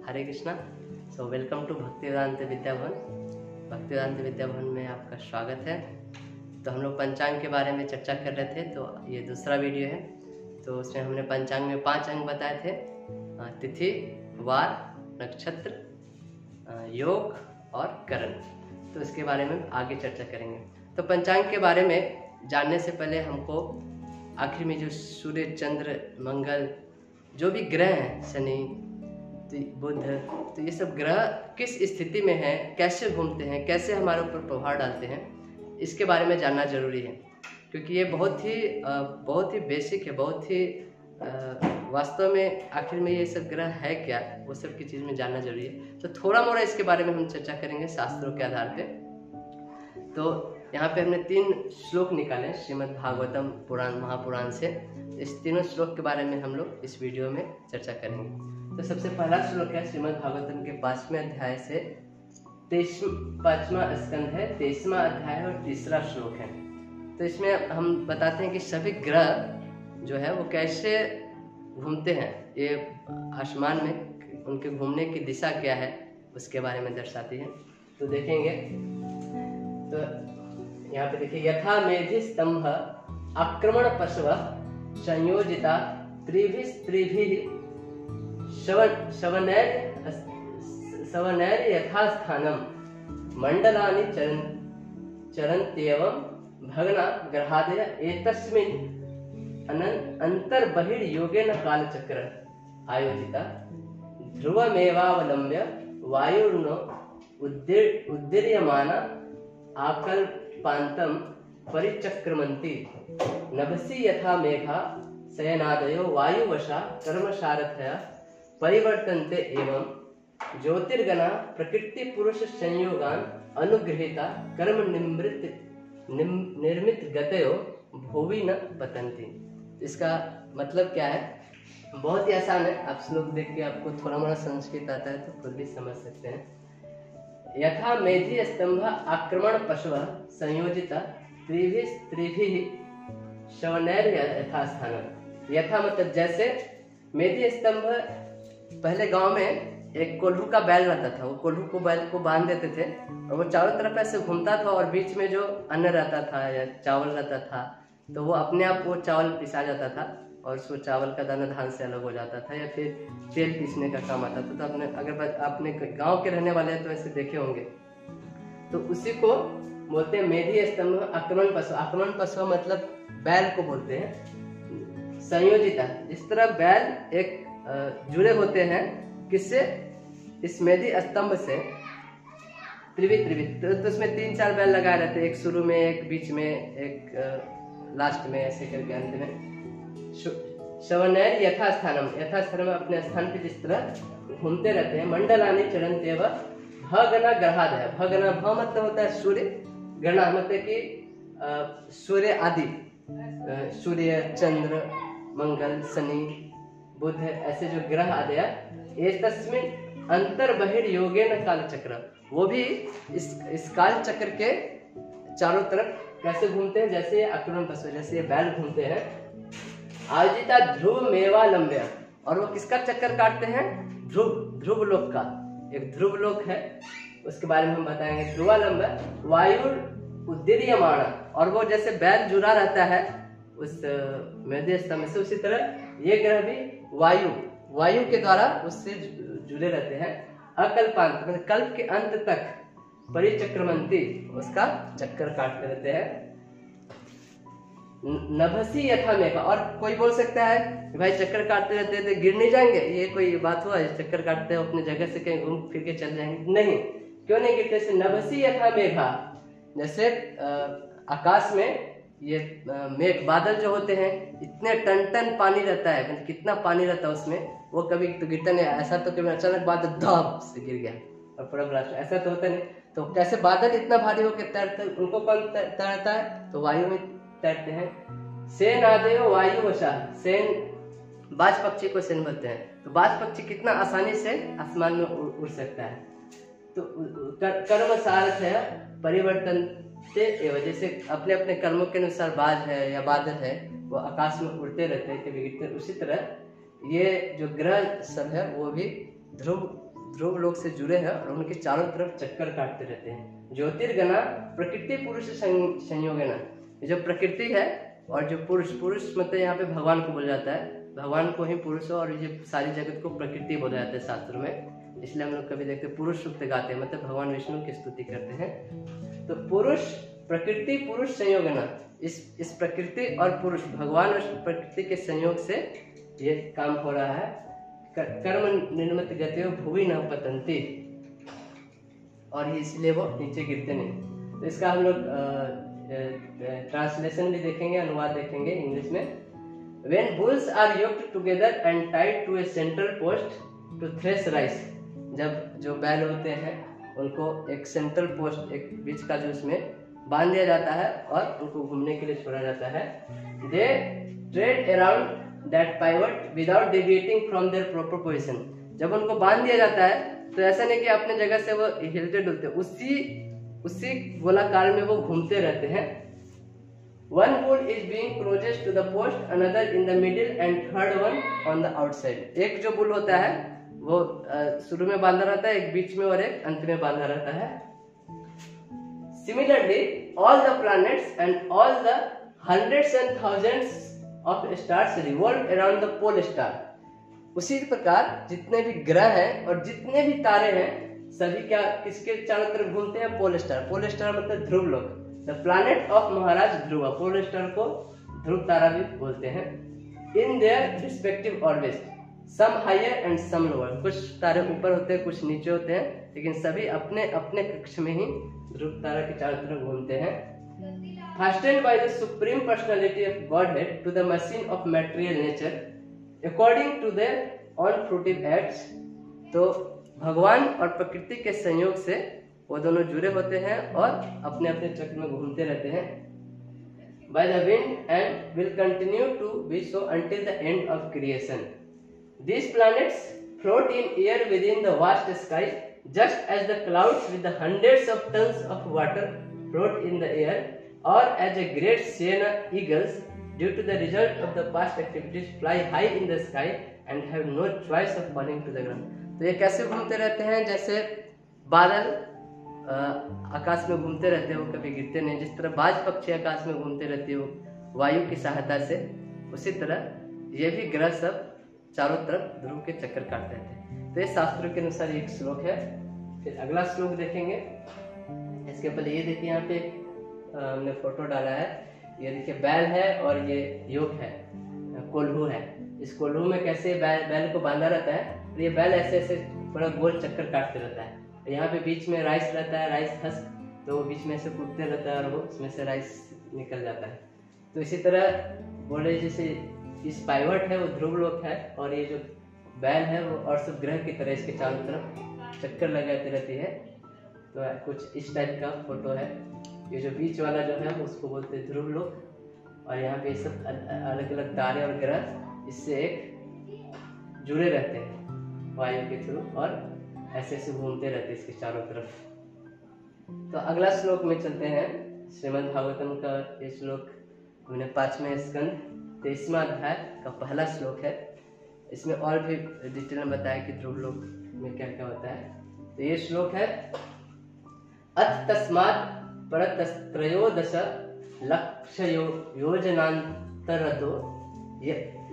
Hare Krishna. So welcome to Bhaktivedanta Vidya Bhavan. Bhaktivedanta Vidya भवन में आपका स्वागत है। तो हम लोग पंचांग के बारे में चर्चा कर रहे थे, तो ये दूसरा वीडियो है। तो उसमें हमने पंचांग में 5 अंग बताए थे: तिथि, वार, नक्षत्र, योग और करण। तो इसके बारे में आगे चर्चा करेंगे। तो पंचांग के बारे में जानने से पहले हमको आखिर में जो सूर्य, चंद्र, मंगल, जो भी ग्रह हैं, शनि, बुध, तो ये सब ग्रह किस स्थिति में हैं, कैसे घूमते हैं, कैसे हमारे ऊपर प्रभाव डालते हैं, इसके बारे में जानना जरूरी है। क्योंकि ये बहुत ही बेसिक है, बहुत ही वास्तव में आखिर में ये सब ग्रह है क्या, वो सब की चीज़ में जानना जरूरी है। तो थोड़ा मोड़ा इसके बारे में हम चर्चा करेंगे शास्त्रों के आधार पे। तो यहाँ पे हमने 3 श्लोक निकाले श्रीमद् भागवतम पुराण, महापुराण से। इस तीनों श्लोक के बारे में हम लोग इस वीडियो में चर्चा करेंगे। तो सबसे पहला श्लोक है श्रीमद् भागवतम के 5वें अध्याय से 5वां स्कंध है, 23वां अध्याय और 3रा श्लोक है। तो इसमें हम बताते हैं कि सभी ग्रह जो है वो कैसे घूमते हैं, ये आसमान में उनके घूमने की दिशा क्या है, उसके बारे में दर्शाती है। तो देखेंगे, तो यहाँ पे देखिए, यथा मेधि स्तंभ आक्रमण पशव संयोजिता त्रिभिः शवनैर यथास्थानम मंडलानि चरन्त्येवं भग्ना ग्रहादय एतस्मिन् अंतर्बहिर्योगेन कालचक्र आयोजिता ध्रुवमेवावलम्ब्य वायुर्नो उद्दीर्यमाना आकल्पान्तं परिचक्रमन्ति नभसि यथा मेघा शयनादयो वायुवशा कर्मसारथया परिवर्तन्ते एवं ज्योतिर्गणा प्रकृति पुरुष संयोगान अनुगृहीता कर्म निर्मित गतयो भुवि न पतन्ति। इसका मतलब क्या है? बहुत ही आसान है। आप श्लोक देख के आपको थोड़ा मोड़ा संस्कृत आता है तो खुद भी समझ सकते हैं। यथा मेधि स्तंभ आक्रमण पशव संयोजिता त्रिभिः शवनैर यथास्थानम। यथा मतलब जैसे मेधि स्तंभ, पहले गांव में एक कोल्हू का बैल रहता था। वो कोल्हू को बैल को बांध देते थे और वो चारों तरफ ऐसे घूमता था और बीच में जो अन्न रहता था या चावल रहता था, तो वो अपने आप वो चावल पिसा जाता था और उसको चावल का दाना धान से अलग हो जाता था, या फिर तेल पीसने का काम आता था। तो अगर अपने गाँव के रहने वाले हैं तो ऐसे देखे होंगे। तो उसी को बोलते हैं मेधि स्तंभ आक्रमण पशु। आक्रमण पशु मतलब बैल को बोलते हैं। संयोजिता, इस तरह बैल एक जुड़े होते हैं किससे? इस मेधि स्तंभ से। त्रिविध तो उसमें 3-4 बैल लगाए रहते हैं, एक शुरू में, एक बीच में, एक लास्ट में, ऐसे करके अंत में। शवनैर यथास्थानम, यथास्थानम अपने स्थान पे जिस तरह घूमते रहते हैं। मंडलानि चरन्त्येव भगना ग्रहादय। भगना, भ मतलब होता है सूर्य, गणा मतलब कि सूर्य आदि, सूर्य, चंद्र, मंगल, शनि, बुध, ऐसे जो ग्रह आदि है। ये तस्मिन अंतर बहिर्योगेन काल चक्र, वो भी इस काल चक्र के चारों तरफ कैसे घूमते हैं? जैसे आक्रमण पशु, जैसे ये बैल घूमते हैं। आयोजिता ध्रुव मेवालंब्य, और वो किसका चक्कर काटते हैं? ध्रुव लोक का। एक ध्रुव लोक है, उसके बारे में हम बताएंगे। ध्रुवालंब्य वायु उद्दीर्यमाना, और वो जैसे बैल जुड़ा रहता है उस मेधि स्तंभ से, उसी तरह ये ग्रह भी वायु के द्वारा उससे जुड़े रहते हैं। अकल्पांत मतलब कल्प के अंत तक परिचक्रमंती, उसका चक्कर काटते रहते हैं। नभसी यथा मेघा, और कोई बोल सकता है कि भाई चक्कर काटते रहते हैं तो गिर नहीं जाएंगे? ये कोई बात हुआ? चक्कर काटते हैं अपने जगह से कहीं घूम फिर के चल जाएंगे? नहीं, क्यों नहीं गिरते? से नभसी यथा मेघा, जैसे आकाश में ये मेघ बादल जो होते हैं, इतने टन पानी रहता है, मतलब कितना पानी रहता है उसमें, वो कभी तो गिरता नहीं। ऐसा तो कभी अचानक बादल धप से गिर गया और पूरा ब्लास्ट, ऐसा तो होता नहीं। तो कैसे बादल इतना भारी होकर तैरते, उनको कौन तैरता है? तो वायु में तैरते हैं। सेन आदेव वायु वशा, सेन बाज पक्षी को सेन बोलते हैं। तो बाज पक्षी कितना आसानी से आसमान में उड़ सकता है। तो कर्म सारथ है परिवर्तन से, जैसे अपने अपने कर्मों के अनुसार बाज है या बादल है, वो आकाश में उड़ते रहते हैं, कभी गिरते। उसी तरह ये जो ग्रह सब है वो भी ध्रुव लोक से जुड़े हैं और उनके चारों तरफ चक्कर काटते रहते हैं। ज्योतिर्गणा प्रकृति पुरुष संयोगना, ये जो प्रकृति है और जो पुरुष मतलब यहाँ पे भगवान को बोला जाता है, भगवान को ही पुरुष और ये सारी जगत को प्रकृति बोला जाता है शास्त्रों में। इसलिए हम लोग कभी देखते पुरुष सूक्त गाते हैं, मतलब भगवान विष्णु की स्तुति करते हैं। तो पुरुष प्रकृति पुरुष संयोगना, इस प्रकृति और पुरुष भगवान और प्रकृति के संयोग से ये काम हो रहा है। कर्म निर्मित गतियों भूमि न पतंती, और इसलिए वो नीचे गिरते नहीं। तो इसका हम लोग ट्रांसलेशन भी देखेंगे, अनुवाद देखेंगे इंग्लिश में। When bulls are yoked together and tied to a central post to thresh rice, जब जो बैल होते हैं उनको एक सेंट्रल पोस्ट, एक बीच का जो उसमें बांध दिया जाता है और उनको घूमने के लिए छोड़ा जाता है। They trade around that pivot without deviating from their proper position। जब उनको बांध दिया जाता है तो ऐसा नहीं कि अपने जगह से वो हिलते डुलते, उसी गोलाकार में वो घूमते रहते हैं। One bull is being closest to the post, another in the middle and third one on the outside। एक जो बुल होता है वो शुरू में बांधा रहता है, एक बीच में और एक अंत में बांधा रहता है। Similarly, all the planets and all the hundreds and thousands of stars revolve around the pole star। उसी प्रकार जितने भी ग्रह हैं और जितने भी तारे हैं सभी क्या किसके चारों तरफ घूमते हैं? Pole star. पोल स्टार मतलब Dhruv Lok, the planet of Maharaj Dhruv. Pole star को ध्रुव तारा भी बोलते हैं। In their respective orbit, some higher and some lower, कुछ तारे ऊपर होते हैं कुछ नीचे होते हैं, लेकिन सभी अपने अपने कक्ष में ही ध्रुव तारा के चारों तरफ घूमते हैं। Fastened by the supreme personality of godhead to the machine of material nature according to their unfruitive acts. तो भगवान और प्रकृति के संयोग से वो दोनों जुड़े होते हैं और अपने अपने चक्र में घूमते रहते हैं। By the wind and will continue to be so until the end of creation. These planets float in air within the vast sky, just as the clouds with the hundreds of tons of water float in the air, or as a great Siena eagles, due to the result of the past activities, fly high in the sky and have no choice of falling to the ground। तो ये कैसे घूमते रहते हैं? जैसे बादल आकाश में घूमते रहते हैं, वो कभी गिरते नहीं। जिस तरह बाज पक्षी आकाश में घूमते रहते हो वायु की सहायता से, उसी तरह ये भी ग्रह सब चारों तरफ ध्रुव के चक्कर काटते रहते हैं। तो ये शास्त्रों के अनुसार एक श्लोक है। फिर अगला श्लोक देखेंगे। इसके पहले ये देखिए, यहाँ पे हमने फोटो डाला है। ये देखिए बैल है और ये योग है, कोल्हू है। इस कोल्हू में कैसे बैल को बांधा रहता है, तो ये बैल ऐसे ऐसे पूरा गोल चक्कर काटते रहता है। यहाँ पे बीच में राइस रहता है, राइस हस्क, तो वो बीच में से कूदते रहता है और वो उसमें से राइस निकल जाता है। तो इसी तरह बोले जैसे इस पाइवट है वो ध्रुव लोक है, और ये जो बैल है वो और सब ग्रह की तरह इसके चारों तरफ चक्कर लगाती रहती है। तो कुछ इस टाइप का फोटो है। ये जो बीच वाला जो है उसको बोलते हैं ध्रुव लोक, और यहाँ पे सब अलग अलग तारे और ग्रह इससे एक जुड़े रहते हैं वायु के थ्रू, और ऐसे ऐसे घूमते रहते हैं इसके चारों तरफ। तो अगला श्लोक में चलते हैं। श्रीमद् भागवतम का ये श्लोक हमने 5वें स्कंद 23वां अध्याय का पहला श्लोक है। इसमें और भी डिटेल में बताया कि ध्रुव लोक में क्या क्या होता है। तो ये श्लोक है, अथ तस्मात् परत्रयोदश लक्षयो योजनान्तरतो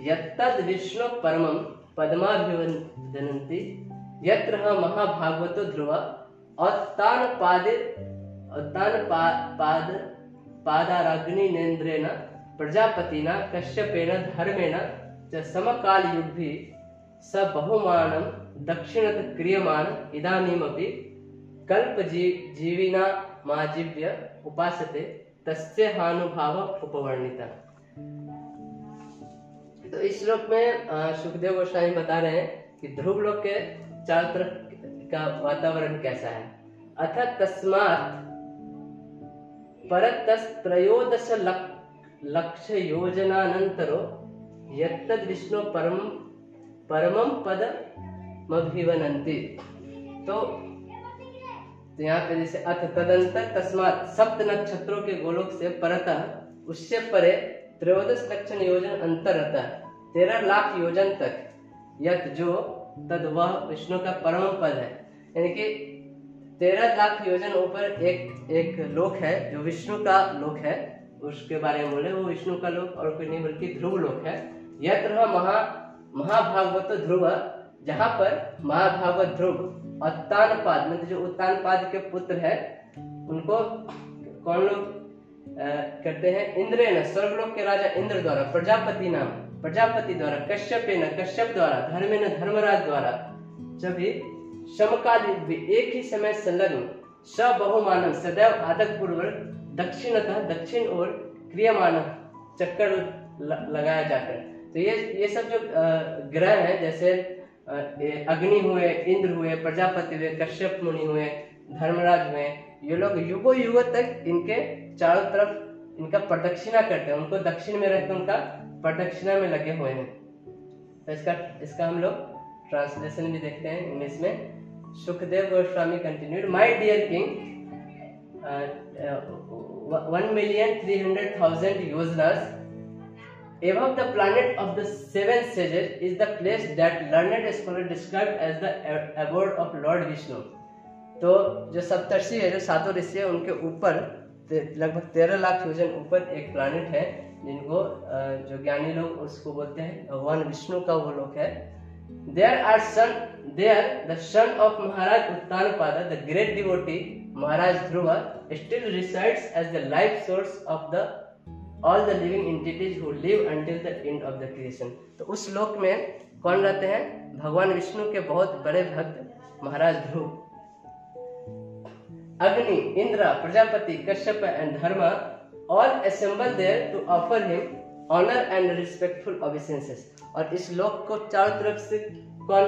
यत्तद् विष्णु परमं पद्माभिवदन्ति यत्र महाभागवतो ध्रुव पादाराग्निनेन्द्रेण प्रजापतिना कश्यपेन धर्मेण च समकालयुग्भि स बहुमानं दक्षिणत क्रियमाण इदानीमपि कल्पजीविना माजीव्य उपासते तस्य हानुभाव उपवर्णिता। तो इस श्लोक में सुखदेव गोस्वामी बता रहे हैं कि ध्रुव लोक के चारों तरफ का वातावरण कैसा है। अथ तस्मात् परत्रयोदश लक्ष्य योजनानंतरो यत्तद् विष्णु परमं पदमभिवदन्ति। तो यहाँ पे जैसे अथ तदंतर तस्मात् सप्त नक्षत्रों के गोलोक से परतः, उससे परे 13 लक्षण योजन अंतरतः 13 लाख योजन तक यत जो तद वह विष्णु का परम पद है। यानी कि 13 लाख योजन ऊपर एक लोक है जो विष्णु का लोक है, उसके बारे में बोले, वो विष्णु का लोक और कोई नहीं बल्कि ध्रुव लोक है। यत्र महाभागवत ध्रुव, जहाँ पर महाभागवत ध्रुव उत्तानपाद, मतलब जो उत्तानपाद के पुत्र है उनको कौन लोग कहते हैं? इंद्रेण, स्वर्गलोक के राजा इंद्र द्वारा, प्रजापति द्वारा, कश्यप द्वारा, धर्मेण धर्मराज द्वारा, सभी समकालीन भी एक ही समय संलग्न, सबहुमानम सदैव आदक पूर्वक दक्षिणतः दक्षिण ओर क्रियमान चक्कर लगाया जाकर। तो ये सब जो ग्रह हैं, जैसे अग्नि हुए, इंद्र हुए, प्रजापति हुए, कश्यप मुनि हुए, धर्मराज हुए, ये लोग युगों युगों तक इनके चारों तरफ इनका प्रदक्षिणा करते हैं, उनको दक्षिण में रहकर उनका प्रदक्षिणा में लगे हुए हैं। तो इसका हम लोग ट्रांसलेशन भी देखते हैं इंग्लिश में। Sukhdev Goswami continued, my dear king, 1,300,000 योजनास above the planet of the seven sages is the place that learned scholar described as the abode of Lord Vishnu। तो जो सप्तर्षि है, जो सातों ऋषि है, उनके ऊपर लगभग 13 लाख योजन ऊपर एक प्लानिट है जिनको जो ज्ञानी लोग उसको बोलते हैं भगवान विष्णु का वो लोक है। There the son of Maharaj Uttanpada, the great devotee Maharaj Dhruva, still resides as the life source of all the living entities who live until the end of the creation। तो उस लोक में कौन रहते हैं? भगवान विष्णु के बहुत बड़े भक्त महाराज ध्रुव। अग्नि, Indra, Prajapati, Kashyap and Dharma all assemble there to offer him honor and respectful obeisances। और इस लोक को चारों तरफ से कौन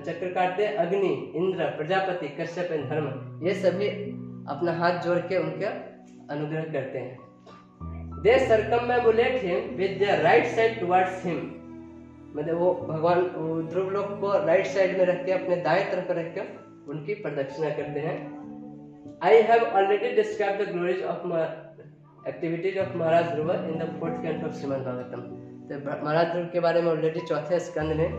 चक्कर काटते हैं? अग्नि, इंद्र, प्रजापति, कश्यप एंड धर्मा, ये सभी अपना हाथ जोड़ के उनका अनुग्रह करते हैं। They circumambulate him with their right side towards him, मतलब वो भगवान ध्रुव लोक को राइट साइड में रख के अपने दाएं तरफ रख के उनकी प्रदक्षिणा करते हैं। I have already described the glories of activities of Maharaj Dhruva in the 4th canto of Srimad Bhagavatam। तो महाराज ध्रुव के बारे में ऑलरेडी 4थे स्कंद में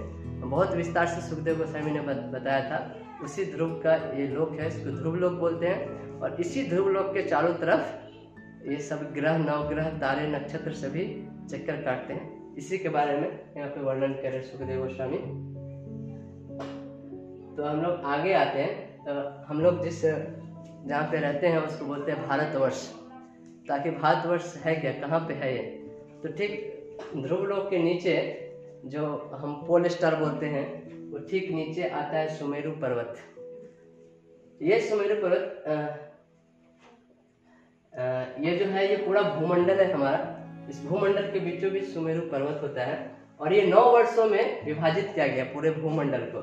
बहुत विस्तार से सुखदेव गोस्वामी ने बताया था। उसी ध्रुव का ये लोक है, इसको ध्रुव लोक बोलते हैं। और इसी ध्रुव लोक के चारों तरफ ये सब ग्रह, नवग्रह, तारे, नक्षत्र सभी चक्कर काटते हैं। इसी के बारे में यहाँ पे वर्णन करे सुखदेव गोस्वामी। तो हम लोग आगे आते हैं। तो हम लोग जहाँ पे रहते हैं उसको बोलते हैं भारतवर्ष। ताकि भारतवर्ष है क्या, कहाँ पे है ये? तो ठीक ध्रुव लोक के नीचे जो हम पोल स्टार बोलते हैं, वो ठीक नीचे आता है सुमेरु पर्वत। ये सुमेरु पर्वत ये जो है, ये पूरा भूमंडल है हमारा। इस भूमंडल के बीचों बीच सुमेरु पर्वत होता है और ये 9 वर्षों में विभाजित किया गया पूरे भूमंडल को।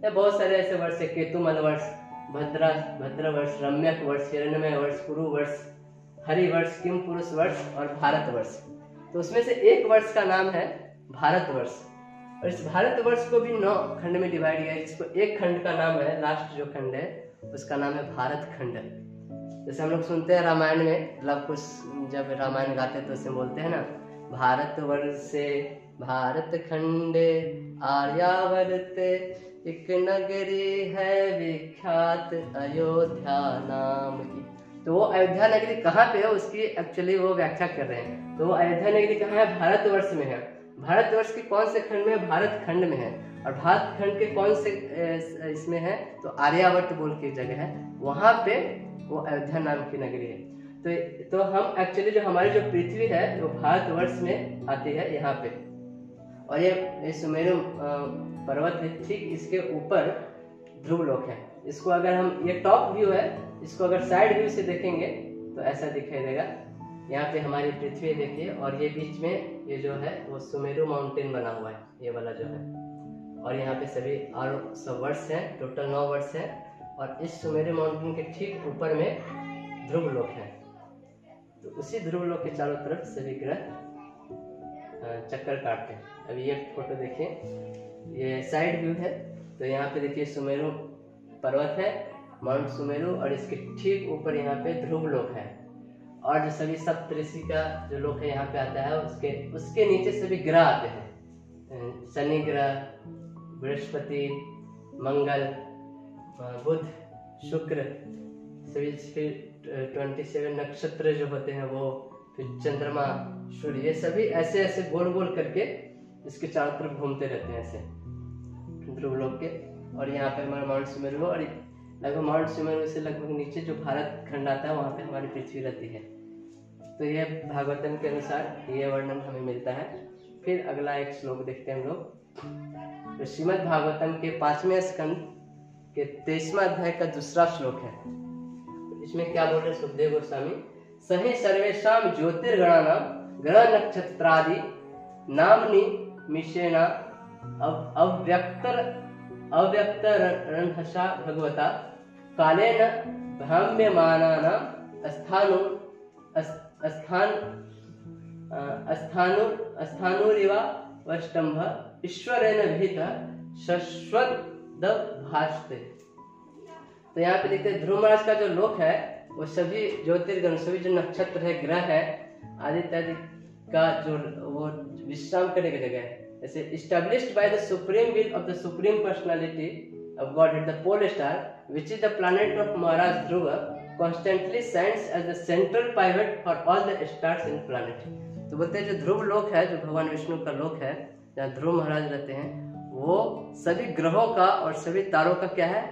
ये बहुत सारे ऐसे वर्ष है, केतुमल वर्ष, भद्र वर्ष, रम्यक वर्ष, हिरण्मय वर्ष, कुरु वर्ष, हरि वर्ष, किम पुरुष वर्ष और भारत वर्ष। तो उसमें से एक वर्ष का नाम है भारत वर्ष। और इस भारत वर्ष को भी 9 खंड में डिवाइड किया है। इसको एक खंड का नाम है, लास्ट जो खंड है उसका नाम है भारत खंड। जैसे हम लोग सुनते हैं रामायण में, लव कुश जब रामायण गाते हैं तो उसमें बोलते हैं ना, भारत वर्षे भारत खंडे आर्यावर्ते एक नगरी है विख्यात अयोध्या नाम की। तो वो अयोध्या नगरी कहाँ पे है उसकी एक्चुअली वो व्याख्या कर रहे हैं। तो वो अयोध्या नगरी कहाँ है? भारतवर्ष में है। भारतवर्ष के कौन से खंड में? भारत खंड में है। और भारत खंड के कौन से इसमें है? तो आर्यावर्त बोल के जगह है, वहां पे वो अयोध्या नाम की नगरी है। तो हम एक्चुअली जो हमारी जो पृथ्वी है वो भारतवर्ष में आती है यहाँ पे। और ये सुमेरु पर्वत है, ठीक इसके ऊपर ध्रुव लोक है। इसको अगर हम, ये टॉप व्यू है, इसको अगर साइड व्यू से देखेंगे तो ऐसा दिखाई देगा। यहाँ पे हमारी पृथ्वी देखिए और ये बीच में ये जो है वो सुमेरु माउंटेन बना हुआ है, ये वाला जो है। और यहाँ पे सभी और सब वर्ष है, टोटल 9 वर्ष है। और इस सुमेरु माउंटेन के ठीक ऊपर में ध्रुव लोक है। तो उसी ध्रुव लोक के चारों तरफ सभी ग्रह चक्कर काटते हैं। अभी ये फोटो देखिए, ये साइड व्यू है। तो यहाँ पे देखिए सुमेरु पर्वत है, माउंट सुमेरु, और इसके ठीक ऊपर यहाँ पे ध्रुव लोक है। और जो सभी सप्तऋषि का जो लोक है यहाँ पे आता है, उसके नीचे सभी ग्रह आते हैं। शनि ग्रह, बृहस्पति, मंगल, बुध, शुक्र, सभी फिर 27 नक्षत्र जो होते हैं वो, फिर चंद्रमा, सूर्य, ये सभी ऐसे ऐसे गोल गोल करके इसके चारों तरफ घूमते रहते हैं ऐसे ध्रुव लोक के। और यहाँ पे हमारा माउंट सुमेरु, और लगभग माउंट सुमेरु से लगभग नीचे जो भारत खंड आता है वहाँ पे हमारी पृथ्वी रहती है। तो ये भागवतम के अनुसार ये वर्णन हमें मिलता है। फिर अगला एक श्लोक देखते हैं हम लोग। तो श्रीमद् भागवतम के 5वें स्कंद के 23वां अध्याय का दूसरा श्लोक है। इसमें क्या बोल रहे सुखदेव गोस्वामी, सही सर्वेषाम ज्योतिर्गणानाम ग्रह नक्षत्रादि नामनि मिशेना अव्यक्त रणहसा भगवता कालेन भ्राम्यमानानां स्थानुरिवा वष्टंभ ईश्वरेण विहितः शश्वत भासते। तो यहाँ पे देखते हैं ध्रुव महाराज का जो लोक है वो सभी ज्योतिर्गण, सभी जो नक्षत्र है, ग्रह है, आदित्य आदि का जो वो विश्राम करने की जगह है। जैसे established by the supreme will of the supreme personality of Godhead, the pole star, which is the planet of Maharaj Dhruva, constantly shines as the central pivot for all the stars in planet। तो बोलते हैं जो ध्रुव लोक है, जो भगवान विष्णु का लोक है, जहाँ ध्रुव महाराज रहते हैं, वो सभी ग्रहों का और सभी तारों का क्या है,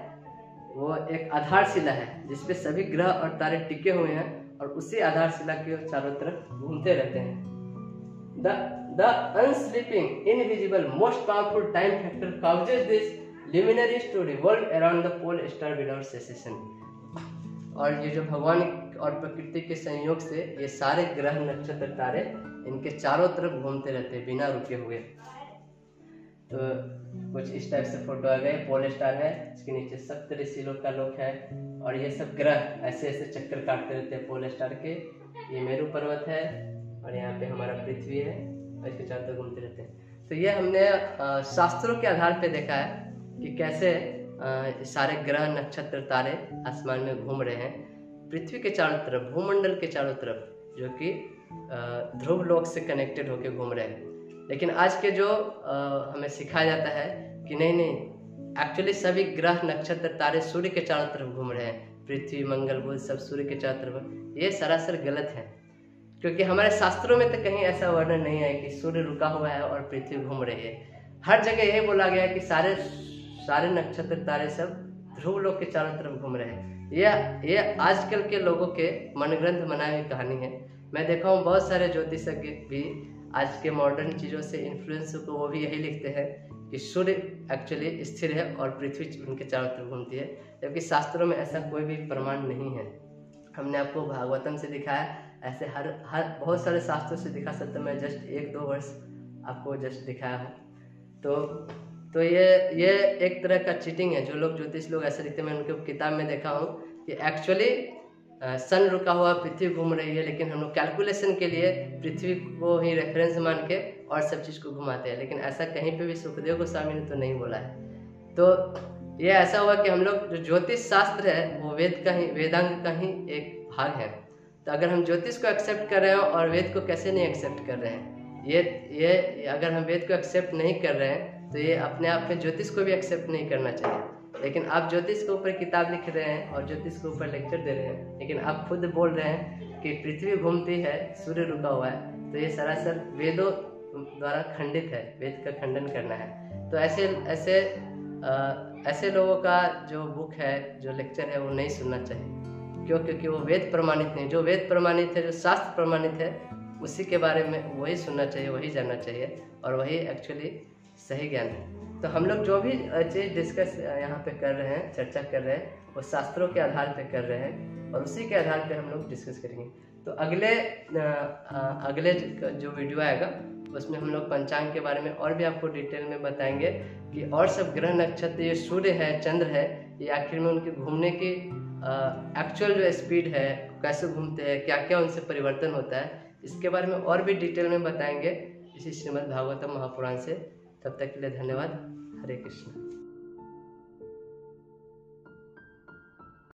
वो एक आधारशिला है जिसपे सभी ग्रह और तारे टिके हुए हैं, और उसी आधारशिला के चारों तरफ घूमते रहते हैं। The unsleeping, invisible, most powerful time factor causes these luminaries to revolve around the pole star without cessation। और ये जो भगवान और प्रकृति के संयोग से ये सारे ग्रह, नक्षत्र, तारे इनके चारों तरफ घूमते रहते हैं बिना रुके हुए। तो कुछ इस टाइप से फोटो आ गए, पोल स्टार है, इसके नीचे सप्तऋषि लोक का लोक है, और ये सब ग्रह ऐसे ऐसे चक्कर काटते रहते हैं पोल स्टार के। ये मेरू पर्वत है, और यहाँ पे हमारा पृथ्वी है, और इसके चारों तरफ घूमते रहते हैं। तो ये हमने शास्त्रों के आधार पे देखा है कि कैसे सारे ग्रह, नक्षत्र, तारे आसमान में घूम रहे हैं पृथ्वी के चारों तरफ, भूमंडल के चारों तरफ, जो कि ध्रुव लोक से कनेक्टेड होकर घूम रहे हैं। लेकिन आज के जो हमें सिखाया जाता है कि नहीं, एक्चुअली सभी ग्रह, नक्षत्र, तारे सूर्य के चारों तरफ घूम रहे हैं, पृथ्वी, मंगल, बुध सब सूर्य के चारों तरफ। ये सरासर गलत है, क्योंकि हमारे शास्त्रों में तो कहीं ऐसा वर्णन नहीं है कि सूर्य रुका हुआ है और पृथ्वी घूम रही है। हर जगह यही बोला गया है कि सारे नक्षत्र, तारे सब ध्रुव लोक के चारों तरफ घूम रहे हैं। ये आजकल के लोगों के मनग्रंथ बनाई हुई कहानी है। मैं देखा हूँ बहुत सारे ज्योतिषज्ञ भी आज के मॉडर्न चीज़ों से इन्फ्लुएंस को वो भी यही लिखते हैं कि सूर्य एक्चुअली स्थिर है और पृथ्वी उनके चारों तरफ घूमती है, जबकि शास्त्रों में ऐसा कोई भी प्रमाण नहीं है। हमने आपको भागवतम से दिखाया, ऐसे हर बहुत सारे शास्त्रों से दिखा सकता, मैं जस्ट 1-2 वर्ष आपको जस्ट दिखाया हूँ। तो ये एक तरह का चीटिंग है। जो लोग ज्योतिष लोग ऐसे लिखते हैं, मैं उनके किताब में देखा हूँ कि एक्चुअली सन रुका हुआ, पृथ्वी घूम रही है, लेकिन हम लोग कैलकुलेशन के लिए पृथ्वी को ही रेफरेंस मान के और सब चीज़ को घुमाते हैं। लेकिन ऐसा कहीं पे भी सुखदेव गोस्वामी ने तो नहीं बोला है। तो ये ऐसा हुआ कि हम लोग जो ज्योतिष शास्त्र है वो वेदांग का ही एक भाग है। तो अगर हम ज्योतिष को एक्सेप्ट कर रहे हैं और वेद को कैसे नहीं एक्सेप्ट कर रहे हैं, ये अगर हम वेद को एक्सेप्ट नहीं कर रहे हैं तो ये अपने आप में ज्योतिष को भी एक्सेप्ट नहीं करना चाहिए। लेकिन आप ज्योतिष के ऊपर किताब लिख रहे हैं और ज्योतिष के ऊपर लेक्चर दे रहे हैं, लेकिन आप खुद बोल रहे हैं कि पृथ्वी घूमती है, सूर्य रुका हुआ है, तो ये सरासर वेदों द्वारा खंडित है, वेद का खंडन करना है। तो ऐसे लोगों का जो बुक है, जो लेक्चर है, वो नहीं सुनना चाहिए। क्यों? क्योंकि वो वेद प्रमाणित नहीं। जो वेद प्रमाणित है, जो शास्त्र प्रमाणित है, उसी के बारे में वही सुनना चाहिए, वही जानना चाहिए, और वही एक्चुअली सही ज्ञान है। तो हम लोग जो भी चीज़ डिस्कस यहाँ पे कर रहे हैं, चर्चा कर रहे हैं, वो शास्त्रों के आधार पे कर रहे हैं, और उसी के आधार पे हम लोग डिस्कस करेंगे। तो अगले जो वीडियो आएगा उसमें हम लोग पंचांग के बारे में और भी आपको डिटेल में बताएंगे कि और सब ग्रह, नक्षत्र, ये सूर्य है, चंद्र है, ये आखिर में उनके घूमने की एक्चुअल जो स्पीड है, कैसे घूमते हैं, क्या क्या उनसे परिवर्तन होता है, इसके बारे में और भी डिटेल में बताएंगे इसी श्रीमद् भागवतम महापुराण से। तब तक के लिए धन्यवाद। हरे कृष्ण।